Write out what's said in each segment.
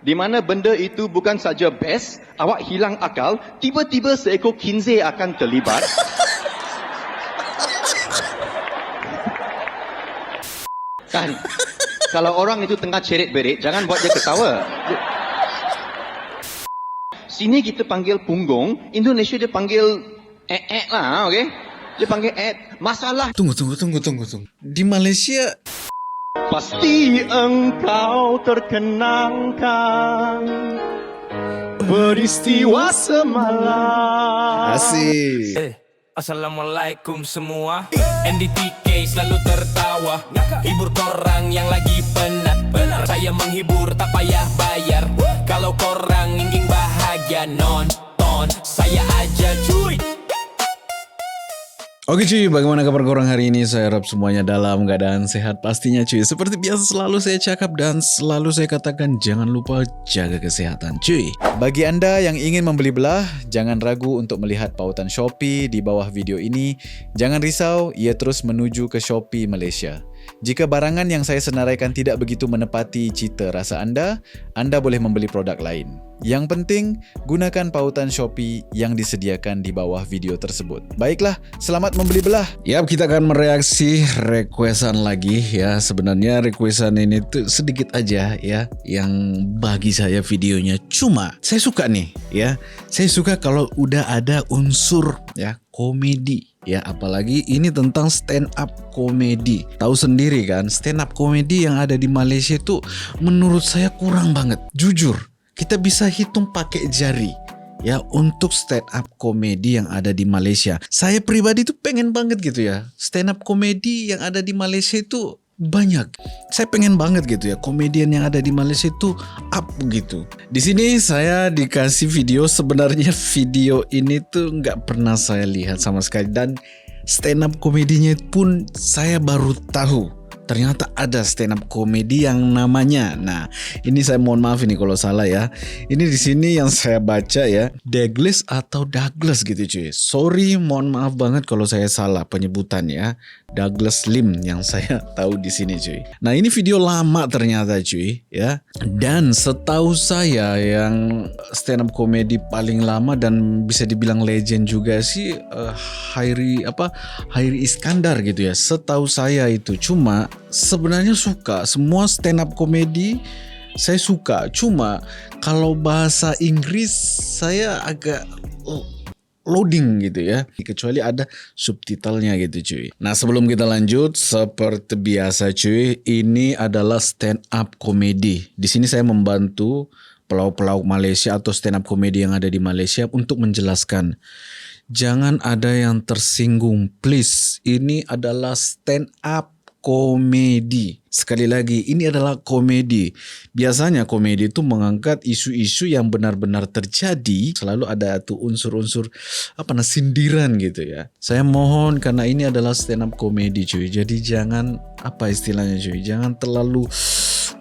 di mana benda itu bukan saja best, awak hilang akal, tiba-tiba seekor kinzih akan terlibat. Kan, kalau orang itu tengah ceret-berit, jangan buat dia ketawa. Sini kita panggil punggung, Indonesia dia panggil lah, okey? Dia panggil masalah. Tunggu. Di Malaysia Pasti engkau terkenangkan peristiwa semalam. asik. Assalamualaikum semua. NDTK selalu tertawa, hibur korang yang lagi penat. Saya menghibur tak payah bayar. Kalau korang ingin bahagia nonton saya aja cuy. Oke cuy, bagaimana kabar korang hari ini? Saya harap semuanya dalam keadaan sehat pastinya cuy. Seperti biasa selalu saya cakap dan selalu saya katakan jangan lupa jaga kesehatan cuy. Bagi anda yang ingin membeli belah, jangan ragu untuk melihat pautan Shopee di bawah video ini. Jangan risau, ia terus menuju ke Shopee Malaysia. Jika barangan yang saya senaraikan tidak begitu menepati cita rasa anda boleh membeli produk lain. Yang penting, gunakan pautan Shopee yang disediakan di bawah video tersebut. Baiklah, selamat membeli belah. Yap, kita akan mereaksi requestan lagi ya. Sebenarnya requestan ini tuh sedikit aja ya yang bagi saya videonya. Cuma saya suka nih ya. Saya suka kalau udah ada unsur ya komedi ya, apalagi ini tentang stand up komedi. Tahu sendiri kan, stand up komedi yang ada di Malaysia itu menurut saya kurang banget. Jujur, kita bisa hitung pakai jari ya untuk stand up komedi yang ada di Malaysia. Saya pribadi tuh pengen banget gitu ya, stand up komedi yang ada di Malaysia itu banyak. Saya pengen banget gitu ya, komedian yang ada di Malaysia itu up gitu. Di sini saya dikasih video, sebenarnya video ini tuh nggak pernah saya lihat sama sekali dan stand up komedinya pun saya baru tahu. Ternyata ada stand up komedi yang namanya. Nah, ini saya mohon maaf ini kalau salah ya. Ini di sini yang saya baca ya, Douglas atau Douglas gitu cuy. Sorry, mohon maaf banget kalau saya salah penyebutan ya. Douglas Lim yang saya tahu di sini cuy. Nah, ini video lama ternyata cuy ya. Dan setahu saya yang stand up komedi paling lama dan bisa dibilang legend juga sih Hairi Iskandar gitu ya. Setahu saya itu. Cuma sebenarnya suka semua stand up komedi saya suka. Cuma kalau bahasa Inggris saya agak loading gitu ya, kecuali ada subtitlenya gitu cuy. Nah, sebelum kita lanjut, seperti biasa cuy, ini adalah stand up komedi. Di sini saya membantu pelauk-pelauk Malaysia atau stand up komedi yang ada di Malaysia untuk menjelaskan. Jangan ada yang tersinggung, please. Ini adalah stand up komedi. Sekali lagi, ini adalah komedi. Biasanya komedi itu mengangkat isu-isu yang benar-benar terjadi. Selalu ada tuh unsur-unsur sindiran gitu ya. Saya mohon karena ini adalah stand up komedi cuy. Jadi jangan istilahnya cuy, jangan terlalu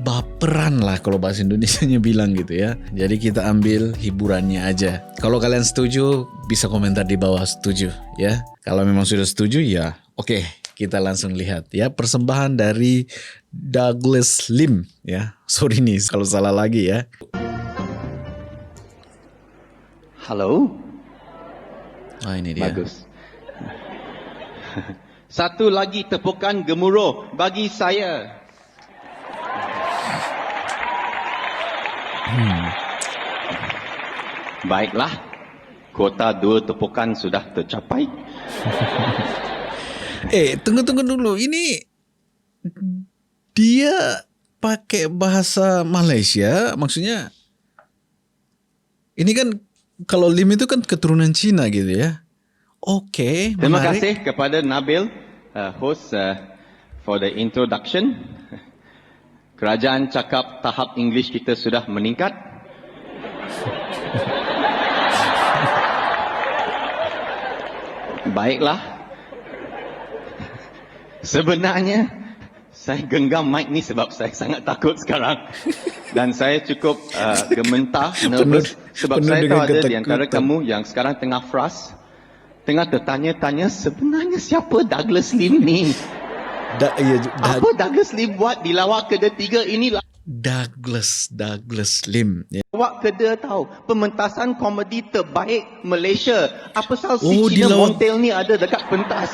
baperan lah kalau bahasa Indonesianya bilang gitu ya. Jadi kita ambil hiburannya aja. Kalau kalian setuju, bisa komentar di bawah setuju ya. Kalau memang sudah setuju ya oke. Kita langsung lihat ya, persembahan dari Douglas Lim ya. Sorry nih kalau salah lagi ya. Halo. Ini dia. Bagus. Satu lagi tepukan gemuruh bagi saya. Baiklah. Kuota 2 tepukan sudah tercapai. Tunggu dulu. Ini dia pakai bahasa Malaysia, maksudnya ini kan kalau Lim itu kan keturunan Cina gitu ya. Oke, Terima menarik. kasih kepada Nabil, host for the introduction. Kerajaan cakap tahap English kita sudah meningkat. Baiklah. Sebenarnya saya genggam mic ni sebab saya sangat takut sekarang. Dan saya cukup gementar, nervous sebab saya tahu ada di antara kamu yang sekarang tengah frust, tengah tertanya-tanya sebenarnya siapa Douglas Lim ni? Apa Douglas Lim buat di lawak kedua-tiga inilah? Douglas Lim. Ya. Lawak kedua tahu pementasan komedi terbaik Malaysia. Apa pasal si Oh, di Cina lawak- Montel ni ada dekat pentas.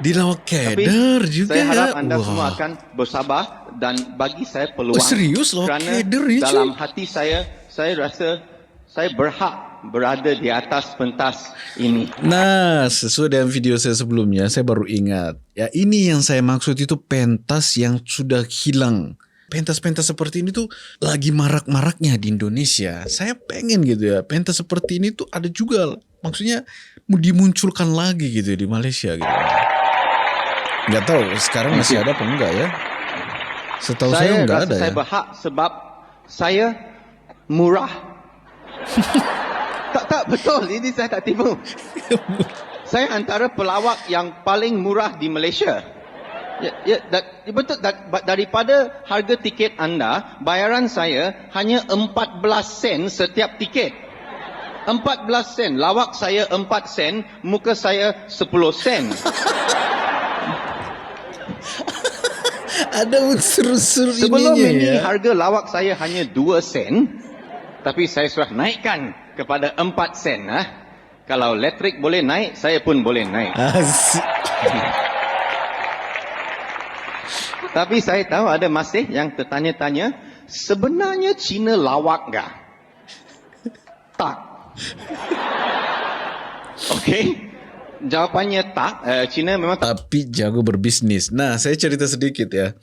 Di lawak Tapi keder juga saya harap ya. anda Wah. semua akan bersabar dan bagi saya peluang. Oh, serius? Lawak Kerana keder ni, cuy? dalam hati saya rasa saya berhak berada di atas pentas ini. Nah, sesuai dengan video saya sebelumnya, saya baru ingat. Ya, ini yang saya maksud itu pentas yang sudah hilang. Pentas-pentas seperti ini tuh lagi marak-maraknya di Indonesia. Saya pengen gitu ya, pentas seperti ini tuh ada juga. Maksudnya dimunculkan lagi gitu di Malaysia gitu. Nggak tahu sekarang masih ada apa enggak ya? Setahu saya nggak rasa ada saya ya. berhak sebab saya murah. tak betul, ini saya tak tipu. Saya antara pelawak yang paling murah di Malaysia. Betul. Daripada harga tiket anda, bayaran saya hanya 14 sen setiap tiket. 14 sen. Lawak saya 4 sen, muka saya 10 sen. Ada unsur-unsur Sebelum ininya ini ya. harga lawak saya hanya 2 sen, tapi saya sudah naikkan kepada 4 sen. Kalau elektrik boleh naik, saya pun boleh naik. Asik. Tapi saya tahu ada masih yang tertanya-tanya, sebenarnya Cina lawak enggak? Tak. Okey. Jawapannya tak. Cina memang tak. Tapi jago berbisnis. Nah, saya cerita sedikit ya.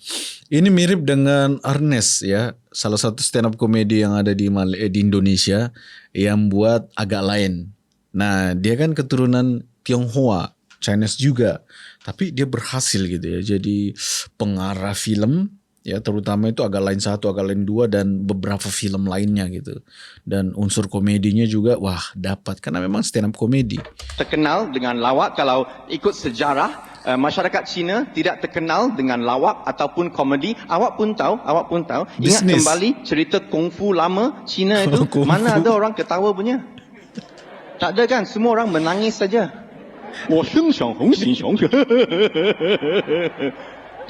Ini mirip dengan Ernest ya, salah satu stand up komedi yang ada di Indonesia yang buat agak lain. Nah, dia kan keturunan Tionghoa, Chinese juga. Tapi dia berhasil gitu ya. Jadi pengarah film ya, terutama itu agak lain 1, agak lain 2 dan beberapa film lainnya gitu. Dan unsur komedinya juga wah dapat karena memang stand up komedi. Terkenal dengan lawak. Kalau ikut sejarah, masyarakat Cina tidak terkenal dengan lawak ataupun komedi. Awak pun tahu. Ingat Bisnis. kembali cerita kungfu lama Cina itu, Kungfu. mana ada orang ketawa punya? Tak ada kan, semua orang menangis saja.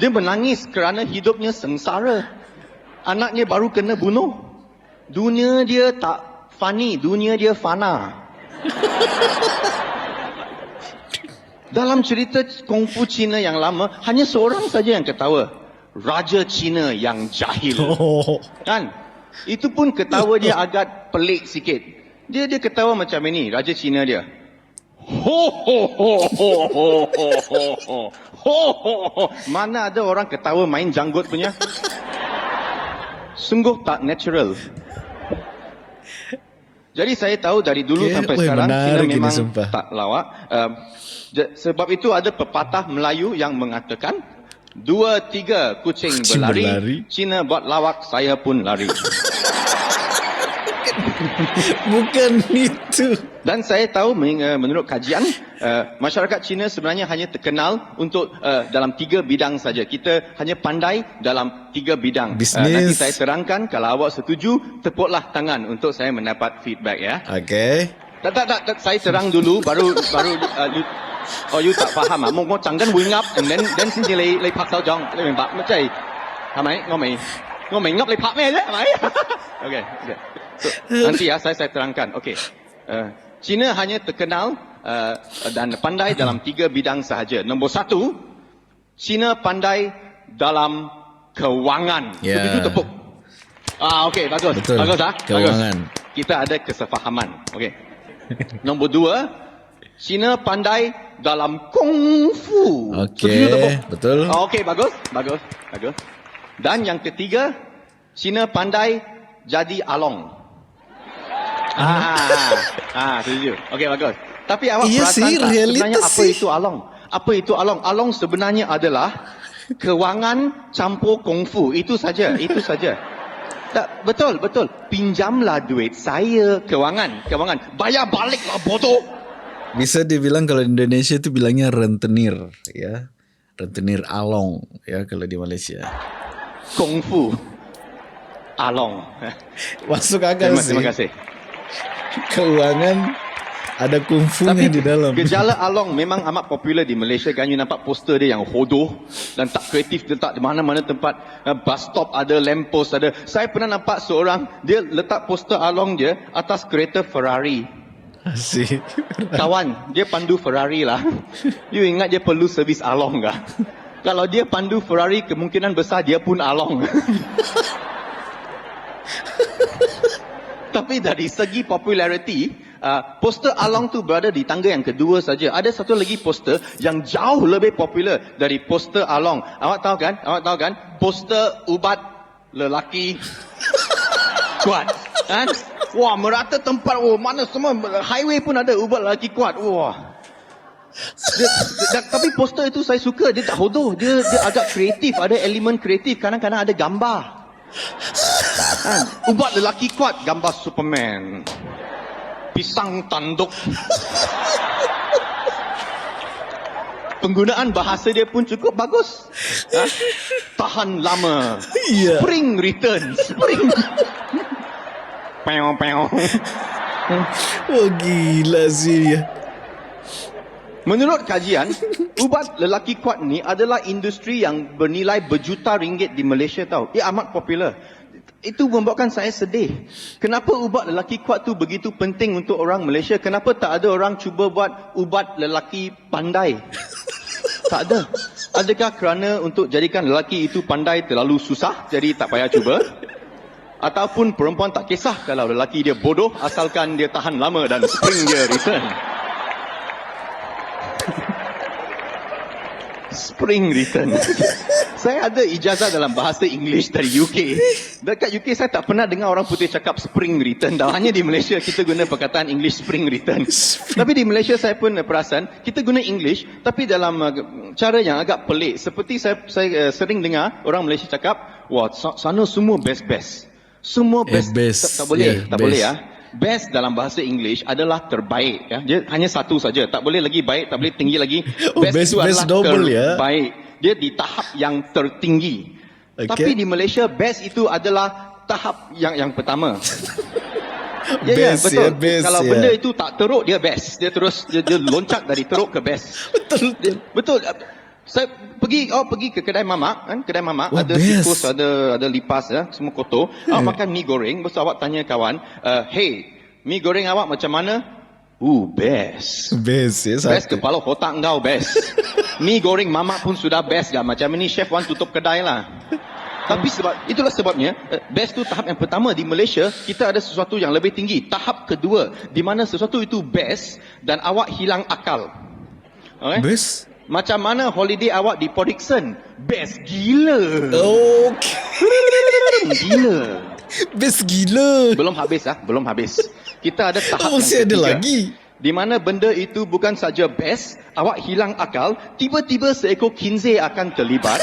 Dia menangis kerana hidupnya sengsara. Anaknya baru kena bunuh. Dunia dia tak funny, dunia dia fana. Dalam cerita kungfu Cina yang lama, hanya seorang saja yang ketawa. Raja Cina yang jahil. Oh. Kan? Itu pun ketawa dia agak pelik sikit. Dia ketawa macam ini, Raja Cina dia. Ho ho ho ho ho ho ho ho ho ho ho. Mana ada orang ketawa main janggut punya? Sungguh tak natural. Jadi saya tahu dari dulu Okay, sampai weh, sekarang Cina menarik ini, memang sumpah. tak lawak. Sebab itu ada pepatah Melayu yang mengatakan 2-3 kucing berlari, berlari. Cina buat lawak, saya pun lari. Bukan itu. Dan saya tahu menurut kajian, masyarakat Cina sebenarnya hanya terkenal untuk dalam 3 bidang saja. Kita hanya pandai dalam 3 bidang. Bisnis. Nanti saya terangkan, kalau awak setuju, tepuklah tangan untuk saya mendapat feedback ya. Okay. Tak, saya terang dulu, baru you tak faham ah. Mo chẳng跟會噏 and then 先至你拍手掌，你明白？即係係咪？我未噏你拍咩啫？係咪？Okay. So, nanti ya saya terangkan. Okey. Cina hanya terkenal dan pandai dalam 3 bidang sahaja. Nombor 1, Cina pandai dalam kewangan. Ya. Begitu tepuk. Okey, bagus. Betul. Bagus ah. Kewangan. Bagus. Kita ada kesefahaman. Okey. Nombor 2, Cina pandai dalam kungfu. Setuju tepuk? Okay, betul. Okey, bagus. Dan yang ketiga, Cina pandai jadi along. Setuju. Okey, bagus. Tapi awak Iya perasan sih, tak sebenarnya realitas apa sih. itu along? Apa itu along? Along sebenarnya adalah kewangan campur kungfu. Itu saja. Tak, betul. Pinjamlah duit saya. Kewangan. Bayar baliklah bodoh. Bisa dibilang kalau di Indonesia itu bilangnya rentenir ya. Rentenir along ya kalau di Malaysia. Kungfu. Along. Masuk akal sih. Terima kasih. Keuangan Ada kungfunya di dalam. gejala Along memang amat popular di Malaysia kan. You nampak poster dia yang hodoh dan tak kreatif, letak di mana-mana tempat. Bus stop ada, lamp post ada. Saya pernah nampak seorang, dia letak poster Along dia atas kereta Ferrari. Asyik. Kawan, dia pandu Ferrari lah. You ingat dia perlu servis Along kah? Kalau dia pandu Ferrari, kemungkinan besar dia pun Along. Tapi dari segi populariti, poster Along tu berada di tangga yang kedua saja. Ada satu lagi poster yang jauh lebih popular dari poster Along. Awak tahu kan? Poster ubat lelaki kuat. Kan? Wah, merata tempat. Oh, mana semua highway pun ada ubat lelaki kuat. Wah. Tapi poster itu saya suka. Dia tak hodoh. Dia agak kreatif. Ada elemen kreatif. Kadang-kadang ada gambar. Ubat lelaki kuat, gambar Superman. Pisang tanduk. Penggunaan bahasa dia pun cukup bagus. Tahan lama. Iya. Spring return. Spring. Peong. Wah gila sih ya. Menurut kajian, ubat lelaki kuat ni adalah industri yang bernilai berjuta ringgit di Malaysia tau. Ia amat popular. Itu membuatkan saya sedih. Kenapa ubat lelaki kuat tu begitu penting untuk orang Malaysia? Kenapa tak ada orang cuba buat ubat lelaki pandai? Tak ada. Adakah kerana untuk jadikan lelaki itu pandai terlalu susah, jadi tak payah cuba? Ataupun perempuan tak kisah kalau lelaki dia bodoh, asalkan dia tahan lama dan spring dia return. Spring return. Saya ada ijazah dalam bahasa English dari UK. Dekat UK saya tak pernah dengar orang putih cakap spring return. Dan hanya di Malaysia kita guna perkataan English spring return. Tapi di Malaysia saya pun perasan kita guna English tapi dalam cara yang agak pelik. Seperti saya sering dengar orang Malaysia cakap, wah sana semua best. Semua best. Best. Tak boleh, Yeah, tak best. boleh ya. Best dalam bahasa English adalah terbaik ya. Dia hanya satu saja. Tak boleh lagi baik, tak boleh tinggi lagi. Oh, best itu best adalah double ya. terbaik. Dia di tahap yang tertinggi. Okay. Tapi di Malaysia best itu adalah tahap yang pertama. Best, betul. ya, best, Kalau ya. benda itu tak teruk dia best. Dia terus dia loncat dari teruk ke best. Betul. Saya pergi ke kedai mamak kan, kedai mamak Wah, ada best. tikus, ada lipas ya, semua kotor. Awak makan mi goreng, lepas tu awak tanya kawan, hey, mi goreng awak macam mana? Best. Best ya Best satu. kepala otak engkau best. Mi goreng mamak pun sudah best dah. Macam ini chef wan tutup kedai lah. Tapi itulah sebabnya best tu tahap yang pertama. Di Malaysia kita ada sesuatu yang lebih tinggi. Tahap kedua di mana sesuatu itu best dan awak hilang akal. Okay? Best. Macam mana holiday awak di Port Dickson? Best gila. Okay. Gila. Best gila. Belum habis ah, belum habis. Kita ada tahap Oh, masih yang ada ketiga. lagi. Di mana benda itu bukan saja best, awak hilang akal, tiba-tiba seekor kinzih akan terlibat.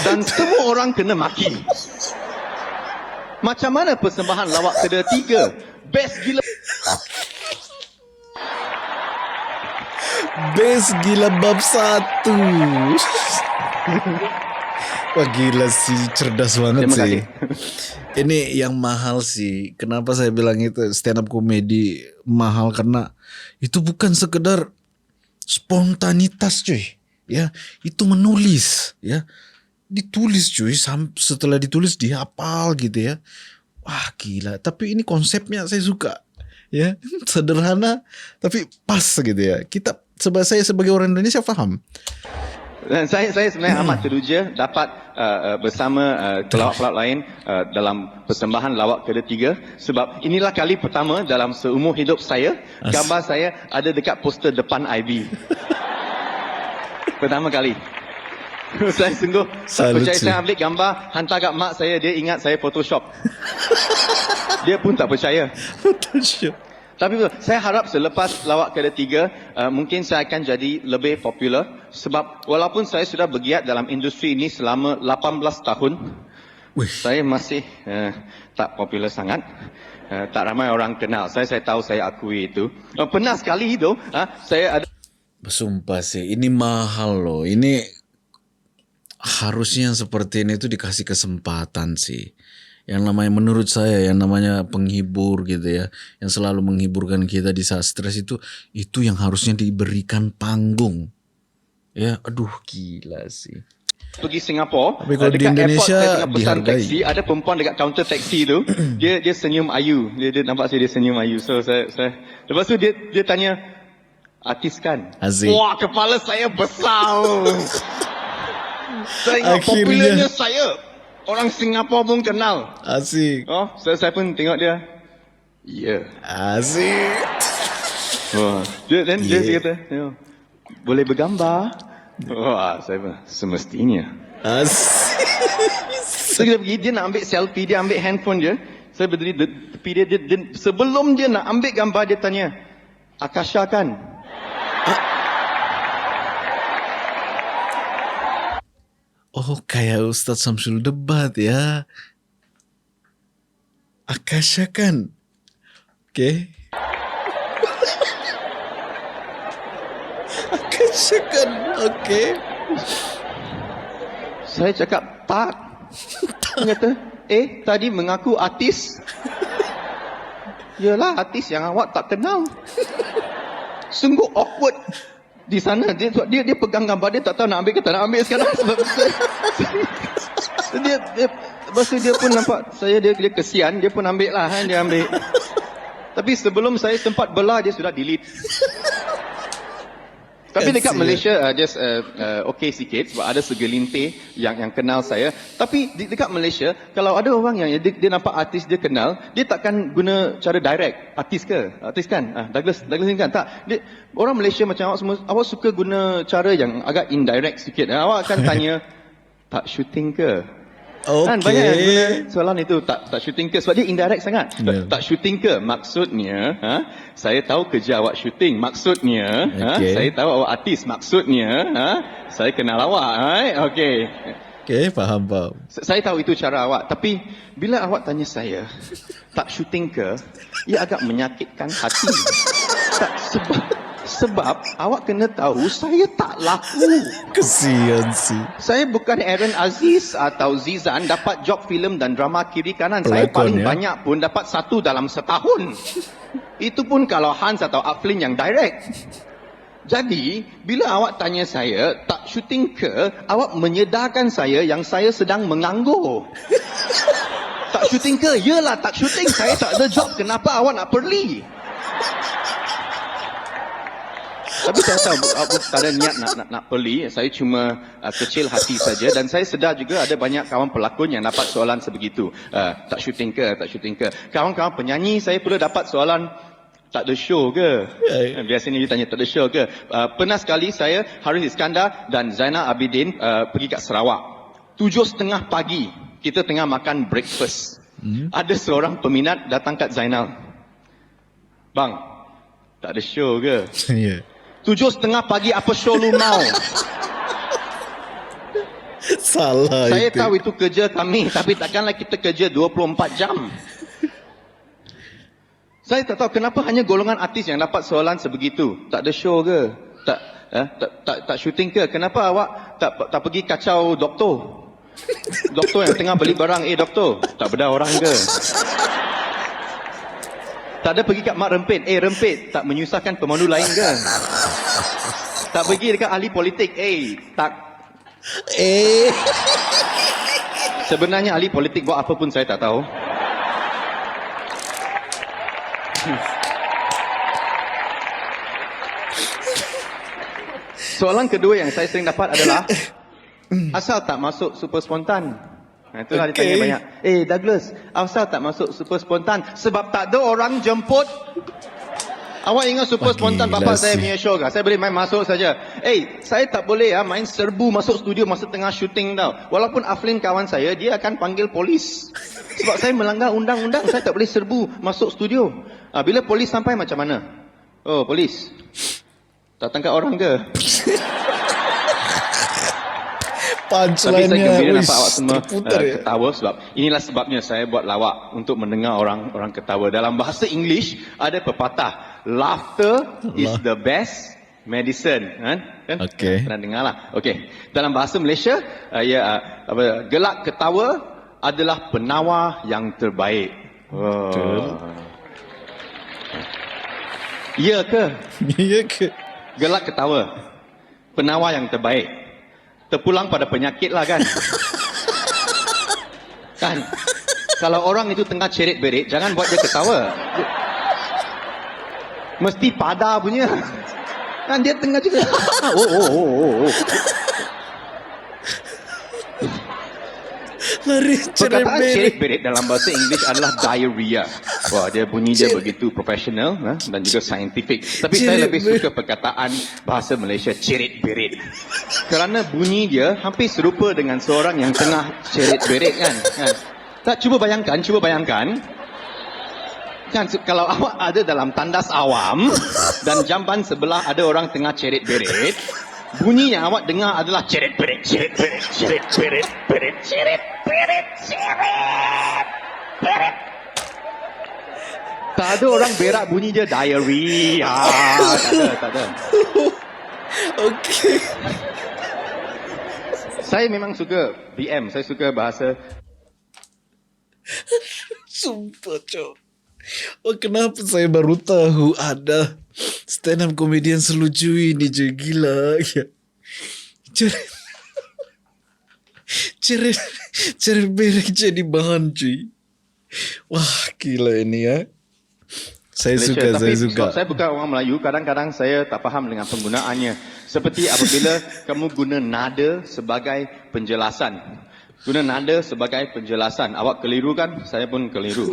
Dan semua orang kena maki. Macam mana persembahan lawak ketiga? Best gila. Best gila bab 1. Wah gila sih, cerdas banget Terima sih. kasih. Ini yang mahal sih. Kenapa saya bilang itu stand up comedy mahal, karena itu bukan sekedar spontanitas cuy. Ya, itu menulis ya. Ditulis cuy, setelah ditulis dihafal gitu ya. Wah gila, tapi ini konsepnya saya suka. Ya, sederhana tapi pas gitu ya. Saya sebagai orang Indonesia paham. Dan saya sebenarnya amat teruja dapat bersama pelawak-pelawak lain dalam persembahan lawak ketiga, sebab inilah kali pertama dalam seumur hidup saya gambar saya ada dekat poster depan IB. Pertama kali. Saya sungguh Salut percaya. sih. Saya ambil gambar hantar kat mak saya, dia ingat saya Photoshop. Dia pun tak percaya. Tapi betul, saya harap selepas lawak ketiga mungkin saya akan jadi lebih popular, sebab walaupun saya sudah bergiat dalam industri ini selama 18 tahun, saya masih tak popular sangat. Tak ramai orang kenal. Saya tahu, saya akui itu. Pernah sekali itu saya ada. Sumpah sih, ini mahal loh. Ini harusnya yang seperti ini tuh dikasih kesempatan sih. Yang namanya menurut saya yang namanya penghibur gitu ya, yang selalu menghiburkan kita di saat stres itu yang harusnya diberikan panggung. Ya, aduh gila sih. Pergi Singapura, Tapi kalau di dekat Indonesia airport saya tengah pesan dihargai. taksi, ada perempuan dekat kaunter taksi tu, dia senyum ayu, dia nampak saya dia senyum ayu. So saya lepas tu dia tanya, artis kan? Aziz. Wah, kepala saya besar. Saya ingat Akhirnya. popularnya saya, orang Singapura pun kenal. Asik. Oh, saya pun tengok dia. Ya. Asik. Wah, dia Yeah. kata, "Ya, boleh bergambar?" Wah, saya pun semestinya. Asik. So kita pergi, dia nak ambil selfie, dia ambil handphone dia. Saya berdiri di tepi dia, sebelum dia nak ambil gambar, dia tanya, Akasha kan? Oh, kayak Ustadz Samsul debat ya. Akasha kan? Oke. Akasha kan? Oke. Saya cakap, tak. Dia kata, tadi mengaku artis. Yalah, artis yang awak tak kenal. Sungguh awkward. Di sana, dia pegang gambar, dia tak tahu nak ambil ke tak nak ambil sekarang. Sebab dia lepas tu dia pun nampak saya, dia kesian, dia pun ambil lah, dia ambil. Tapi sebelum saya sempat belah, dia sudah delete. Tapi dekat Kesian. Malaysia just okey sikit sebab ada segelintir yang kenal saya. Tapi dekat Malaysia kalau ada orang yang dia nampak artis dia kenal, dia takkan guna cara direct. Artis ke? Artis kan? Douglas ni kan? Tak. Orang Malaysia macam awak semua, awak suka guna cara yang agak indirect sikit. Awak akan tanya, tak syuting ke? Kan banyak yang guna soalan itu, tak syuting ke, sebab dia indirect sangat. Yeah. Tak syuting ke, maksudnya saya tahu kerja awak syuting, maksudnya Okay. saya tahu awak artis, maksudnya saya kenal awak. Okey. Oke, paham. Saya tahu itu cara awak, tapi bila awak tanya saya tak syuting ke, ia agak menyakitkan hati. Tak, sebab awak kena tahu saya tak laku. Kesian sih. Saya bukan Aaron Aziz atau Zizan dapat job filem dan drama kiri kanan. Saya Pelakon, paling ya? banyak pun dapat 1 dalam setahun. Itu pun kalau Hans atau Aflin yang direct. Jadi, bila awak tanya saya, tak syuting ke, awak menyedarkan saya yang saya sedang menganggur. Tak syuting ke? Yalah, tak syuting. Saya tak ada job. Kenapa awak nak perli? Tapi saya tahu aku tak ada niat nak perli. Saya cuma kecil hati saja, dan saya sedar juga ada banyak kawan pelakon yang dapat soalan sebegitu. Tak syuting ke, tak syuting ke. Kawan-kawan penyanyi saya pula dapat soalan, tak ada show ke? Biasanya dia tanya tak ada show ke. Pernah sekali saya, Haris Iskandar dan Zainal Abidin pergi kat Sarawak. 7:30 pagi kita tengah makan breakfast. Ada seorang peminat datang kat Zainal. Bang, tak ada show ke? Iya. 7:30 pagi apa show lu mau? Salah Saya itu. tahu itu kerja kami, tapi takkanlah kita kerja 24 jam. Saya tak tahu kenapa hanya golongan artis yang dapat soalan sebegitu. Tak ada show ke? Tak syuting ke? Kenapa awak tak pergi kacau doktor? Doktor yang tengah beli barang, doktor, tak bedah orang ke? Tak ada pergi kat Mak Rempit, Rempit, tak menyusahkan pemandu lain ke? Tak pergi dekat ahli politik, tak. Sebenarnya ahli politik buat apa pun saya tak tahu. Soalan kedua yang saya sering dapat adalah, asal tak masuk super spontan? Itulah dia tanya banyak. Douglas, asal tak masuk super spontan? Sebab tak ada orang jemput. Awak ingat super spontan bapa saya punya show ke? Saya boleh main masuk saja. Saya tak boleh main serbu masuk studio masa tengah syuting tau. Walaupun Aflin kawan saya, dia akan panggil polis. Sebab saya melanggar undang-undang, saya tak boleh serbu masuk studio. Bila polis sampai macam mana? Oh, polis. Tak tangkap orang ke? Tapi saya gembira nampak awak semua ketawa, sebab inilah sebabnya saya buat lawak, untuk mendengar orang ketawa. Dalam bahasa English ada pepatah, laughter is the best medicine. Kan? Okey. Pernah dengar lah. Okey. Dalam bahasa Malaysia, gelak ketawa adalah penawar yang terbaik. Ya ke? Iya ke? Gelak ketawa. Penawar yang terbaik. Terpulang pada penyakit lah kan? Kan? Kalau orang itu tengah cerit-berit, jangan buat dia ketawa. Mesti pada punya. Kan dia tengah juga. Oh. Lari Perkataan cerit-berit. cerit-berit dalam bahasa Inggeris adalah diarrhea. Wah, dia bunyi dia begitu profesional dan juga saintifik. Tapi saya lebih suka perkataan bahasa Malaysia cerit-berit. Kerana bunyi dia hampir serupa dengan seorang yang tengah cerit-berit kan. Tak, cuba bayangkan. Kan kalau awak ada dalam tandas awam dan jamban sebelah ada orang tengah cerit-berit, bunyi yang awak dengar adalah cerit-berit. Tak ada orang berak bunyi je diarrhea. Tak ada. Okey. Saya memang suka BM, saya suka bahasa. Sumpah, Cok. Oh, kenapa saya baru tahu ada stand up comedian selucu ini je. Gila ya. Cerit berik jadi bahan cuy. Wah, gila ini ya. Saya Malaysia. suka, Tapi saya suka. sebab saya bukan orang Melayu, kadang-kadang saya tak faham dengan penggunaannya. Seperti apabila kamu guna nada sebagai penjelasan. Guna nada sebagai penjelasan. Awak keliru kan? Saya pun keliru.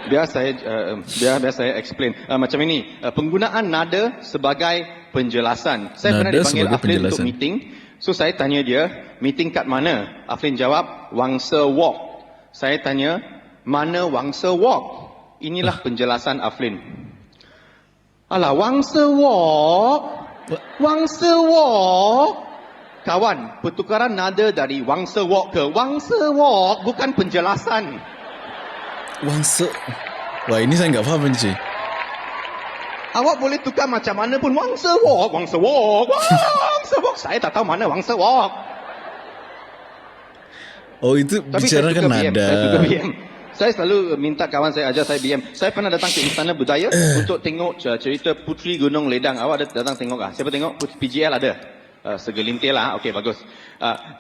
Biar saya explain. Macam ini, penggunaan nada sebagai penjelasan. Saya pernah Nada dipanggil sebagai Aflin untuk penjelasan. meeting. So saya tanya dia, meeting kat mana? Aflin jawab, Wangsa Walk. Saya tanya, mana Wangsa Walk? Inilah penjelasan Aflin. Alah, Wangsa Walk? Wangsa Walk? Kawan, pertukaran nada dari Wangsa Walk ke Wangsa Walk bukan penjelasan. Wangsa. Wah, ini saya enggak faham cuy. Awak boleh tukar macam mana pun. Wangsa Walk, Wangsa Walk, Wangsa Walk. Saya tak tahu mana Wangsa Walk. Oh, itu Tapi saya bicarakan suka BM. nada. Saya suka BM. Saya selalu minta kawan saya ajar saya BM. Saya pernah datang ke Istana Budaya untuk tengok cerita Puteri Gunung Ledang. Awak ada datang tengok ah? Siapa tengok? PGL ada. Segelintir lah. Okey, bagus.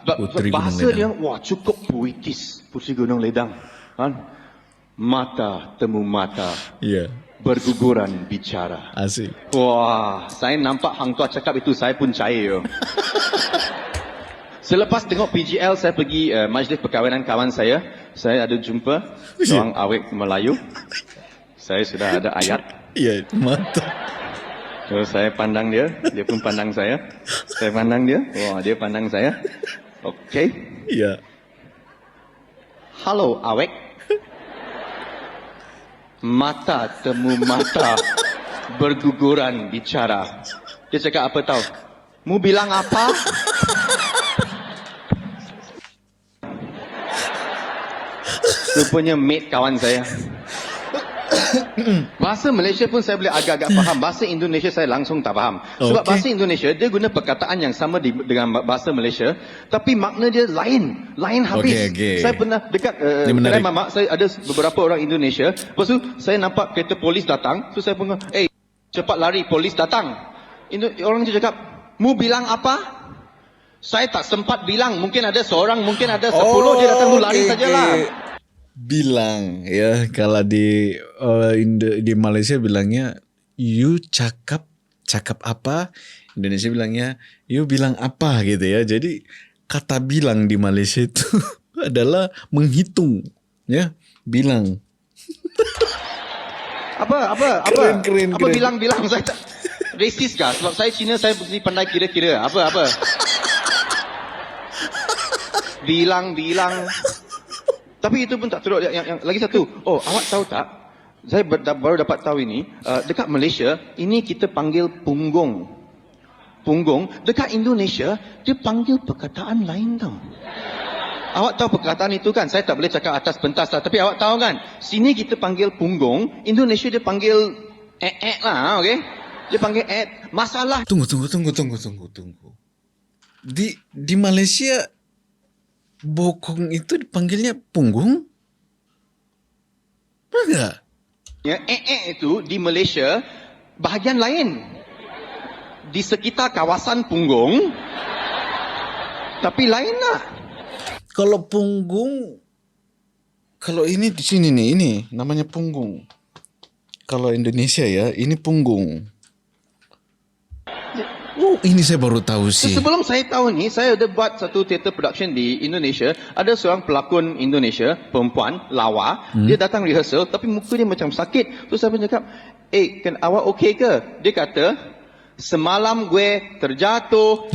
Puteri Gunung Bahasa Ledang. dia, wah, cukup puitis. Puteri Gunung Ledang. Kan? Mata temu mata, Iya, berguguran bicara. asik. Wah, saya nampak Hang Tuah cakap itu, saya pun cair. Selepas tengok PGL, saya pergi majlis perkahwinan kawan saya. Saya ada jumpa seorang awek Melayu. Saya sudah ada ayat. Iya, mata. So, saya pandang dia, dia pun pandang saya. Saya pandang dia, wah, dia pandang saya. Okey. Iya. Halo, awek. Mata temu mata, berguguran bicara. Dia cakap apa tahu? Mu bilang apa? Rupanya mate kawan saya. Bahasa Malaysia pun saya boleh agak-agak faham. Bahasa Indonesia saya langsung tak faham. Sebab Okey. bahasa Indonesia dia guna perkataan yang sama dengan bahasa Malaysia, tapi makna dia lain habis. Okey. Saya pernah dekat Ini menarik. kedai mamak, saya ada beberapa orang Indonesia. Lepas tu saya nampak kereta polis datang, so saya pun cepat lari, polis datang. Orang tu cakap, mu bilang apa? Saya tak sempat bilang, mungkin ada seorang, mungkin ada 10, dia datang tu lari sajalah. Bilang ya, kalau di di Malaysia bilangnya you cakap apa, Indonesia bilangnya you bilang apa gitu ya. Jadi kata bilang di Malaysia itu adalah menghitung ya, bilang. Apa Keren. bilang saya tak racist kah? Sebab saya Cina, saya mesti pandai kira-kira. Apa bilang. Tapi itu pun tak teruk. Yang lagi satu, awak tahu tak, saya baru dapat tahu ini, dekat Malaysia ini kita panggil punggung. Dekat Indonesia dia panggil perkataan lain tau. Awak tahu perkataan itu kan? Saya tak boleh cakap atas pentas lah, tapi awak tahu kan, sini kita panggil punggung, Indonesia dia panggil lah, okey? Dia panggil masalah. Tunggu. Di Malaysia bokong itu dipanggilnya punggung? Benar nggak? Ya, itu di Malaysia bahagian lain. Di sekitar kawasan punggung. Tapi lain lah. Kalau punggung, kalau ini di sini nih, ini namanya punggung. Kalau Indonesia ya, ini punggung. Oh, ini saya baru tahu sih. Sebelum saya tahu ni, saya ada buat satu theater production di Indonesia. Ada seorang pelakon Indonesia, perempuan, lawa. Dia datang rehearsal, tapi muka dia macam sakit. Terus saya pun cakap, kan awak okey ke? Dia kata, semalam gue terjatuh,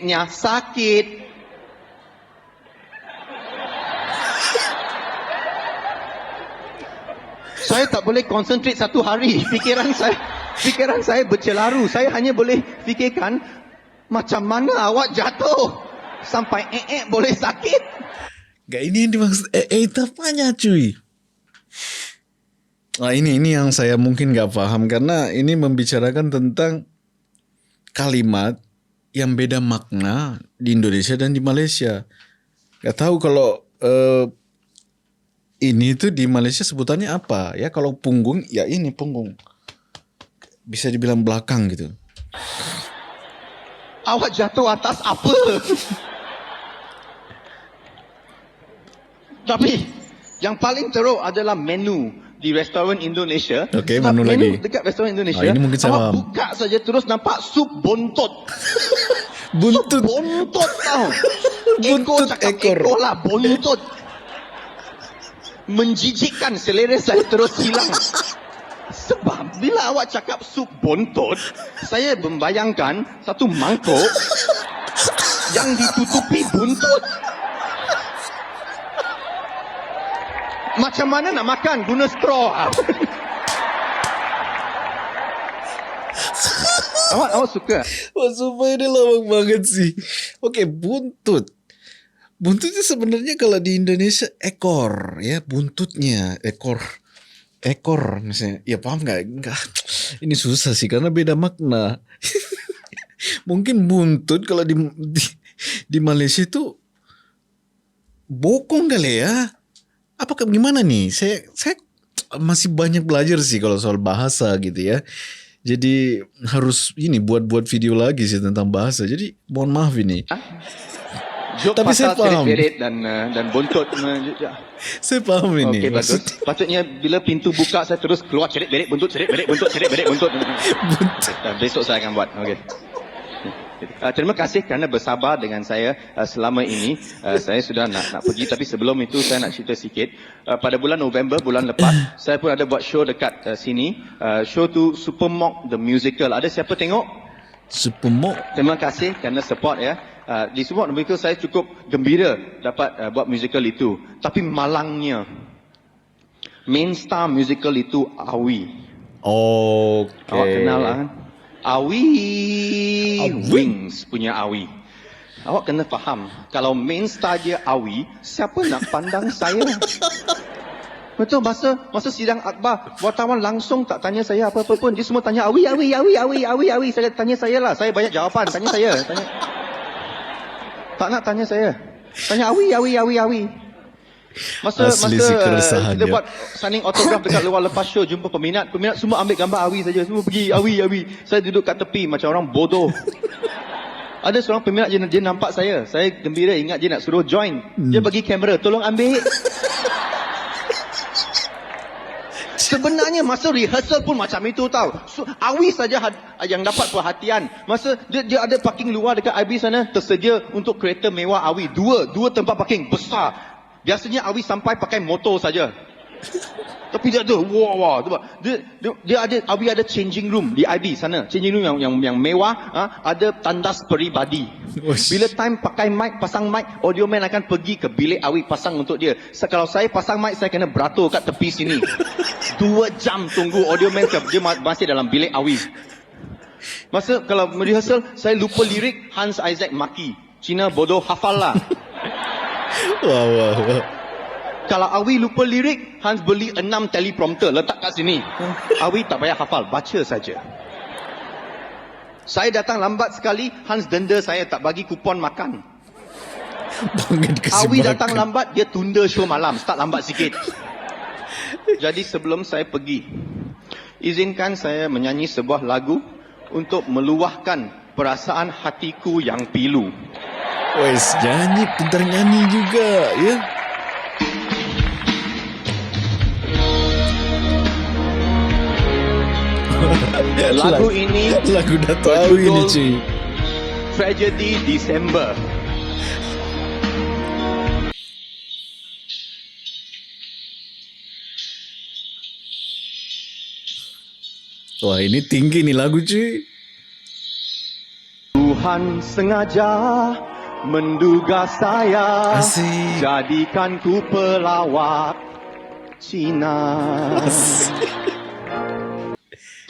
nya sakit. Saya tak boleh concentrate satu hari. Fikiran saya bercelaru. Saya hanya boleh fikirkan macam mana awak jatuh sampai boleh sakit. Gak, ini yang dimaksud itu apanya cuy? Nah, ini yang saya mungkin gak paham karena ini membicarakan tentang kalimat yang beda makna di Indonesia dan di Malaysia. Gak tahu kalau ini tuh di Malaysia sebutannya apa ya? Kalau punggung ya ini punggung. Bisa dibilang belakang gitu. Awak jatuh atas apa? Tapi yang paling teruk adalah menu di restoran Indonesia. Okey, menu lagi. Dekat restoran Indonesia. Ini mungkin saya awak faham. buka saja terus nampak sup bontot. Buntut. Sup bontot tau. Buntut cakap ekor. ekor lah, bontot. Menjijikkan, selera saya terus hilang. Sebab bila awak cakap sup bontot, saya membayangkan satu mangkuk yang ditutupi buntut. Macam mana nak makan? Guna straw. Awak suka? Wah, sumpah ini lawak banget sih. Oke, buntut. Buntut itu sebenarnya kalau di Indonesia ekor, ya buntutnya ekor misalnya. Ya paham nggak? Enggak. Ini susah sih karena beda makna. Mungkin buntut kalau di Malaysia itu bokong kali ya. Apakah gimana nih? Saya masih banyak belajar sih kalau soal bahasa gitu ya. Jadi harus buat video lagi sih tentang bahasa. Jadi mohon maaf ini. Jok Tapi pasal saya paham. seret-seret dan bontot. Saya paham ini. Okey, bagus. Patutnya bila pintu buka saya terus keluar seret-beret bontot, seret-beret bontot, seret-beret bontot. Besok saya akan buat. Okey. Terima kasih kerana bersabar dengan saya selama ini. Saya sudah nak pergi, tapi sebelum itu saya nak cerita sikit. Pada bulan November, bulan lepas, saya pun ada buat show dekat sini. Show tu Supermok The Musical. Ada siapa tengok? Supermok. Terima kasih kerana support ya. Di Supermok The Musical saya cukup gembira dapat buat musical itu. Tapi malangnya, main star musical itu Awi. Oke. Awak kenal lah kan? Awi Wings punya Awi. Awak kena faham, kalau main star dia Awi, siapa nak pandang saya? Betul, masa sidang akbar, wartawan langsung tak tanya saya apa-apa pun. Dia semua tanya Awi. Saya tanya saya lah, saya banyak jawapan. Tanya saya. Tak nak tanya saya. Tanya Awi. Masa kita buat signing autograph dekat luar lepas show, jumpa peminat semua ambil gambar Awi saja, semua pergi Awi. Saya duduk kat tepi macam orang bodoh. Ada seorang peminat dia nampak saya gembira, ingat dia nak suruh join. Dia bagi kamera, tolong ambil. Sebenarnya masa rehearsal pun macam itu tau. Awi saja yang dapat perhatian. Masa dia ada parking luar dekat IB sana, tersedia untuk kereta mewah Awi. Dua tempat parking besar. Biasanya Awi sampai pakai motor saja. Tapi dia ada, Awi ada changing room di IB sana. Changing room yang mewah, ada tandas peribadi. Bila time pakai mic, pasang mic, audio man akan pergi ke bilik Awi pasang untuk dia. Kalau saya pasang mic, saya kena beratur kat tepi sini. 2 jam tunggu audio man, dia masih dalam bilik Awi. Masa kalau rehearsal, saya lupa lirik, Hans Isaac maki. Cina bodoh, hafal lah. Wah. Kalau Awi lupa lirik, Hans beli 6 teleprompter letak kat sini. Awi tak payah hafal, baca saja. Saya datang lambat sekali, Hans denda saya tak bagi kupon makan. Bangun dikasih Awi makan. datang lambat, dia tunda show malam. Start lambat sikit. Jadi sebelum saya pergi, izinkan saya menyanyi sebuah lagu untuk meluahkan perasaan hatiku yang pilu. Wes, nyanyi, pintar nyanyi juga, ya. Lagu ini Lagu Dato' Awi ini, cuy. Tragedy December. Wah, ini tinggi nih lagu, cuy. Tuhan sengaja menduga saya Asik. jadikan ku pelawak Cina.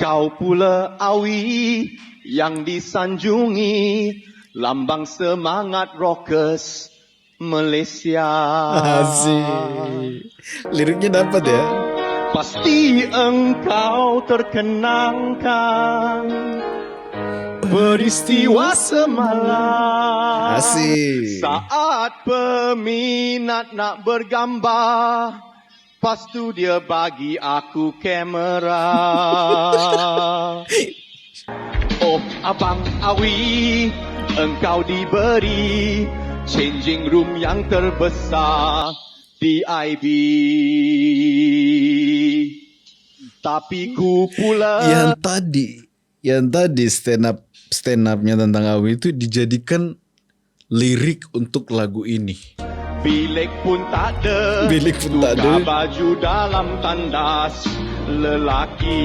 Kau pula Awi yang disanjungi lambang semangat rockers Malaysia. Asik. Liriknya dapat ya. Pasti engkau terkenangkan peristiwa semalam. Asik. Saat peminat nak bergambar, pastu dia bagi aku kamera. Oh Abang Awi, engkau diberi changing room yang terbesar di IB. Tapi ku pula Yang tadi stand up-nya tentang Awi itu dijadikan lirik untuk lagu ini. bilik pun tak ada, Bilik pun tak tukar ada. baju dalam tandas lelaki.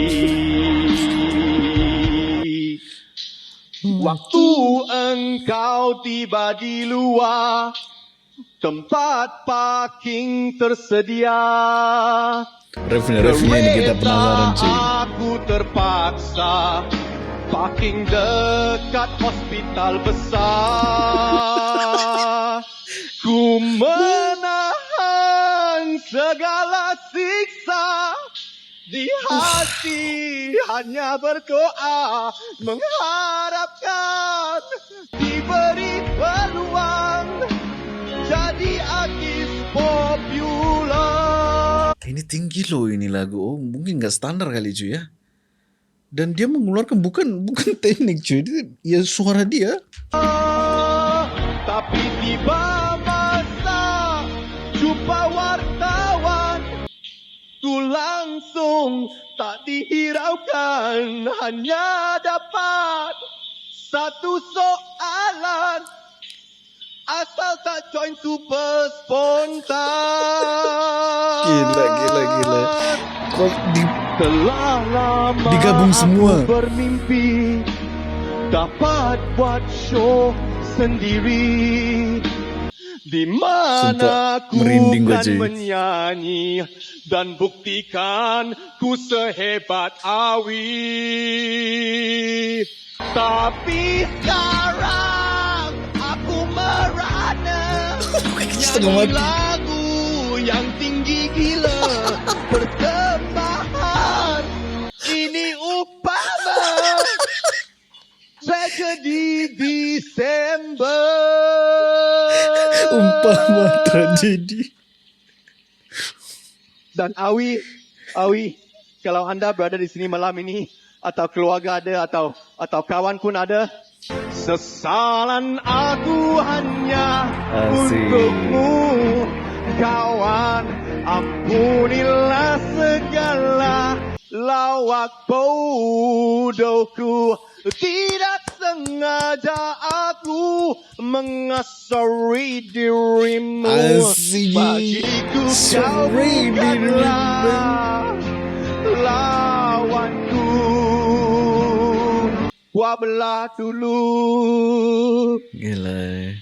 Waktu engkau tiba di luar, tempat parking tersedia. Refnya ini kita penasaran, cuy. Aku terpaksa parking dekat hospital besar. Ku menahan segala siksa di hati, hanya berdoa mengharapkan diberi peluang jadi artis popular. Ini tinggi loh ini lagu. Oh, mungkin nggak standar kali, cuy ya. Dan dia mengeluarkan bukan teknik, cuy. Ya suara dia. Tapi tiba masa jumpa wartawan, ku langsung tak dihiraukan, hanya dapat satu soalan, asal tak join super spontan. Gila. Kok Telah lama Digabung semua. aku bermimpi dapat buat show sendiri, di mana Sumpah, ku merinding gua, kan cuy. menyanyi dan buktikan ku sehebat Awi. Tapi sekarang aku merana Setengah nyanyi mati. lagu yang tinggi gila persembahan ini umpama tragedi Desember. umpama tragedi. Dan Awi, kalau anda berada di sini malam ini, atau keluarga ada, atau kawan pun ada, sesalan aku hanya Asik. untukmu, kawan. Ampunilah segala lawak bodohku. Tidak sengaja aku mengasari dirimu. Asik. Bagiku kau Sorry, bukanlah lawanku. Wabelah dulu. Gila.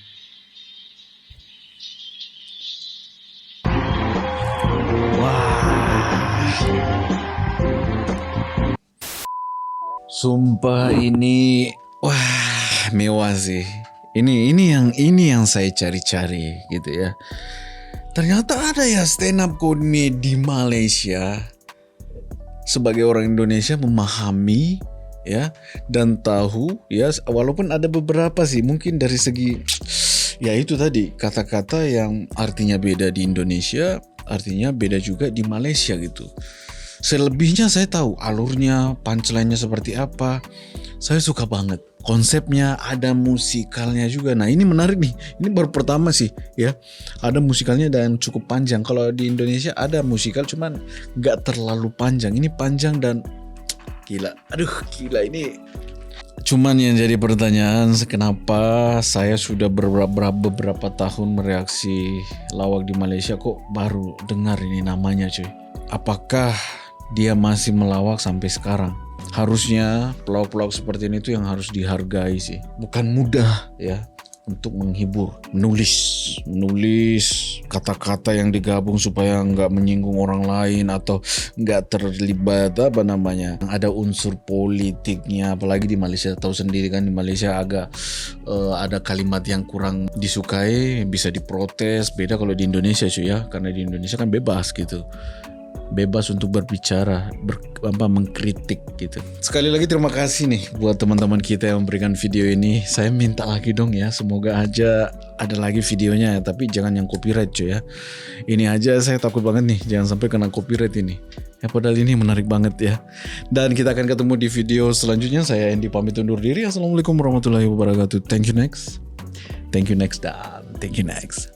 Sumpah ini wah mewah sih. Ini yang saya cari-cari gitu ya. Ternyata ada ya stand up comedy di Malaysia. Sebagai orang Indonesia memahami ya dan tahu ya, walaupun ada beberapa sih mungkin dari segi Ya itu tadi, kata-kata yang artinya beda di Indonesia, artinya beda juga di Malaysia gitu. Selebihnya saya tahu alurnya, punchline-nya seperti apa. Saya suka banget. Konsepnya ada musikalnya juga. Nah ini menarik nih. Ini baru pertama sih ya. Ada musikalnya dan cukup panjang. Kalau di Indonesia ada musikal cuman gak terlalu panjang. Ini panjang dan gila. Aduh gila ini. Cuman yang jadi pertanyaan, kenapa saya sudah beberapa tahun mereaksi lawak di Malaysia kok baru dengar ini namanya cuy. Apakah dia masih melawak sampai sekarang? Harusnya pelawak-pelawak seperti ini tuh yang harus dihargai sih. Bukan mudah ya untuk menghibur. Menulis kata-kata yang digabung supaya nggak menyinggung orang lain atau nggak terlibat ada unsur politiknya. Apalagi di Malaysia, tahu sendiri kan, di Malaysia agak ada kalimat yang kurang disukai bisa diprotes. Beda kalau di Indonesia cuy ya, karena di Indonesia kan bebas gitu. Bebas untuk berbicara, mengkritik gitu. Sekali lagi terima kasih nih buat teman-teman kita yang memberikan video ini. Saya minta lagi dong ya, semoga aja ada lagi videonya ya, tapi jangan yang copyright cuy ya. Ini aja saya takut banget nih, jangan sampai kena copyright ini. Ya padahal ini menarik banget ya. Dan kita akan ketemu di video selanjutnya. Saya Andy pamit undur diri. Assalamualaikum warahmatullahi wabarakatuh. Thank you next. Dan thank you next.